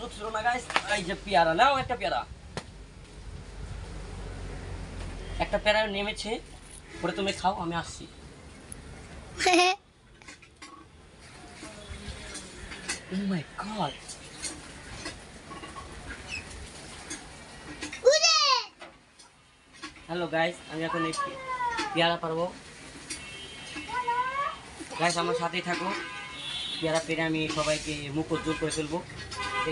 সুযোগ ছিল না গাইস। এই যে পেয়ারা নাও, একটা পেয়ারা নেমেছে, পরে তুমি খাও, আমি আসছি। ও মাই গড, হ্যালো গাইস, আমি এখন এই পেয়ারা পারবো। গাইস আমার সাথেই থাকো, পেয়ারা পেরে আমি সবাইকে মুখ উজ্জ্বল করে ফেলবো।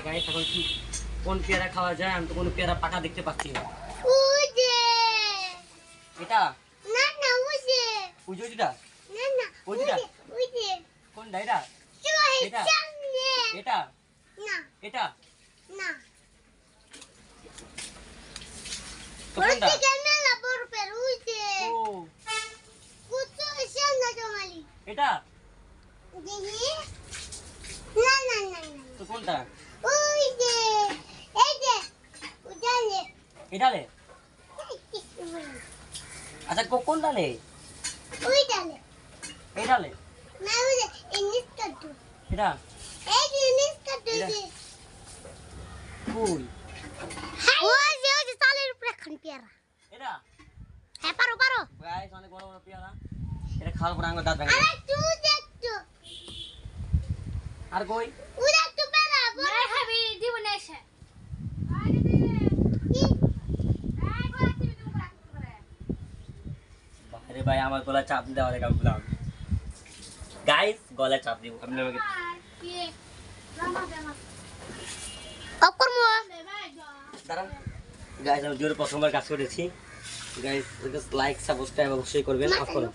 গাইস এখন কি কোন পেয়ারা খাওয়া যায়? আমি তো কোনো পেয়ারা পাকা দেখতে পাচ্ছি না। এটা না না উজুজিটা, না না উজুটা কোনটা? এটা এটা এটা না এটা না তো কোনটা? মেলা বড় পের উইছে ও কুতো সামনে জমালি এটা দেখি না না না না তো কোনটা? ওই যে এই যে উজালে এটা লে। আচ্ছা কোনটা লে? উইজালে এটা লে। না ওই যে ইনিস কাটু এটা এই যে ইনিস কাটু এটা? যে কই ওই যে তালের উপরে খান পেয়ারা এটা? হ্যাঁ পারো পারো গাইস অনেক বড় বড় পেয়ারা, এটা খাওয়ার পর আমার দাঁত ভেঙে আরে যাবে। তুই দেখতো আর কই? উড়া তো পেরা বড় খাবি দিব না এসে কি আরে ভাই আমার গলা চাপ দেওয়া দেখা বললাম। গাইস গলা চাপ দিব আপনি আমাকে। অকর্ম দাঁড়ান গাইস, আমি জোরে প্রথমবার কাজ করেছি। গাইস লাইক সাবস্ক্রাইব অবশ্যই করবেন, অফ করুন।